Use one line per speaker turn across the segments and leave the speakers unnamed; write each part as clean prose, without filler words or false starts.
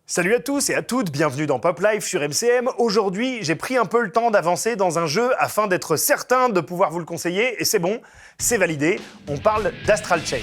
Salut à tous et à toutes, bienvenue dans Pop Life sur MCM. Aujourd'hui, j'ai pris un peu le temps d'avancer dans un jeu afin d'être certain de pouvoir vous le conseiller, et c'est bon, c'est validé, on parle d'Astral Chain.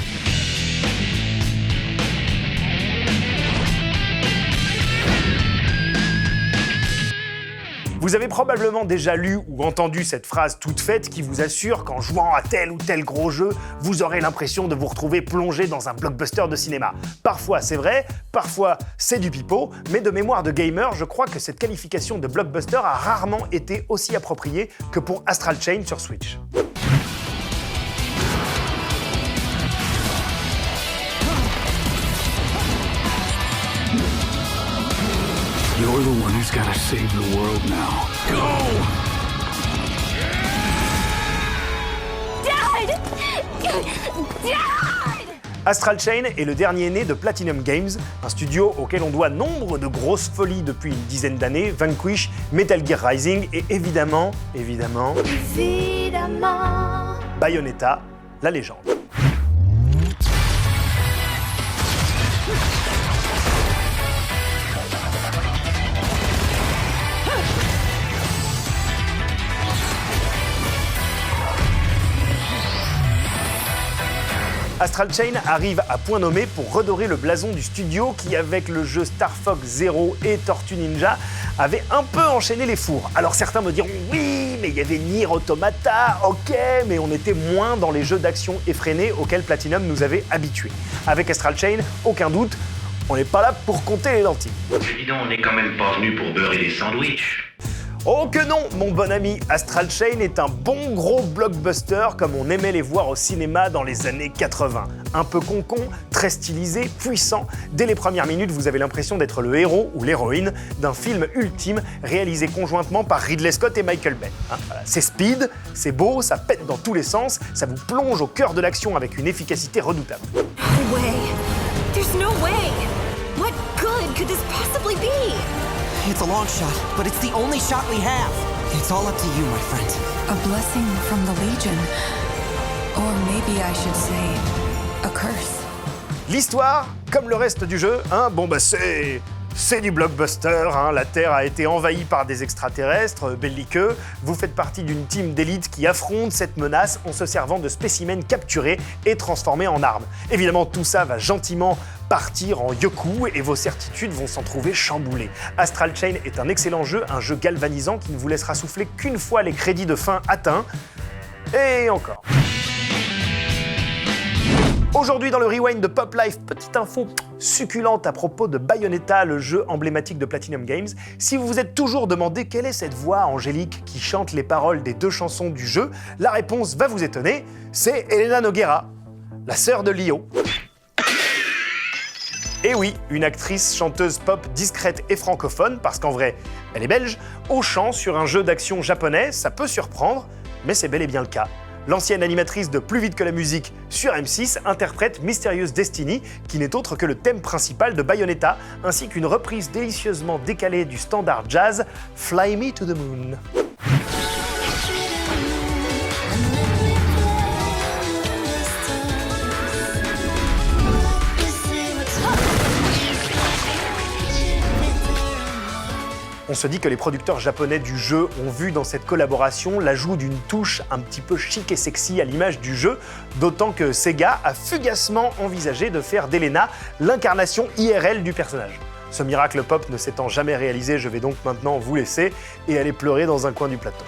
Vous avez probablement déjà lu ou entendu cette phrase toute faite qui vous assure qu'en jouant à tel ou tel gros jeu, vous aurez l'impression de vous retrouver plongé dans un blockbuster de cinéma. Parfois c'est vrai, parfois c'est du pipeau, mais de mémoire de gamer, je crois que cette qualification de blockbuster a rarement été aussi appropriée que pour Astral Chain sur Switch.
You're the one who's gotta save the world now. Go!
Dad! Dad!
Astral Chain est le dernier né de Platinum Games, un studio auquel on doit nombre de grosses folies depuis une dizaine d'années, Vanquish, Metal Gear Rising et évidemment, Bayonetta, la légende. Astral Chain arrive à point nommé pour redorer le blason du studio qui, avec le jeu Star Fox Zero et Tortue Ninja, avait un peu enchaîné les fours. Alors certains me diront « Oui, mais il y avait Nier Automata, ok, mais on était moins dans les jeux d'action effrénés auxquels Platinum nous avait habitués. » Avec Astral Chain, aucun doute, on n'est pas là pour compter les lentilles.
Dis donc, on n'est quand même pas venu pour beurrer des sandwichs.
Oh que non, mon bon ami, Astral Chain est un bon gros blockbuster comme on aimait les voir au cinéma dans les années 80. Un peu concon, très stylisé, puissant. Dès les premières minutes, vous avez l'impression d'être le héros ou l'héroïne d'un film ultime réalisé conjointement par Ridley Scott et Michael Bay. Voilà. C'est speed, c'est beau, ça pète dans tous les sens, ça vous plonge au cœur de l'action avec une efficacité redoutable.
No way. There's no way. What good could this possibly be?
It's a long shot, but it's the only shot we have. It's all up to you, my friend.
A blessing from the Legion. Or maybe I should say, a curse.
L'histoire, comme le reste du jeu, c'est du blockbuster, La Terre a été envahie par des extraterrestres belliqueux. Vous faites partie d'une team d'élite qui affronte cette menace en se servant de spécimens capturés et transformés en armes. Évidemment, tout ça va gentiment partir en yoku et vos certitudes vont s'en trouver chamboulées. Astral Chain est un excellent jeu, un jeu galvanisant qui ne vous laissera souffler qu'une fois les crédits de fin atteints. Et encore. Aujourd'hui dans le Rewind de Pop Life, petite info succulente à propos de Bayonetta, le jeu emblématique de Platinum Games. Si vous vous êtes toujours demandé quelle est cette voix angélique qui chante les paroles des deux chansons du jeu, la réponse va vous étonner, c'est Elena Nogueira, la sœur de Lio. Et oui, une actrice chanteuse pop discrète et francophone, parce qu'en vrai, elle est belge, au chant sur un jeu d'action japonais, ça peut surprendre, mais c'est bel et bien le cas. L'ancienne animatrice de Plus vite que la musique sur M6 interprète Mysterious Destiny, qui n'est autre que le thème principal de Bayonetta, ainsi qu'une reprise délicieusement décalée du standard jazz Fly Me to the Moon. On se dit que les producteurs japonais du jeu ont vu dans cette collaboration l'ajout d'une touche un petit peu chic et sexy à l'image du jeu, d'autant que Sega a fugacement envisagé de faire d'Elena l'incarnation IRL du personnage. Ce miracle pop ne s'étant jamais réalisé, je vais donc maintenant vous laisser et aller pleurer dans un coin du plateau.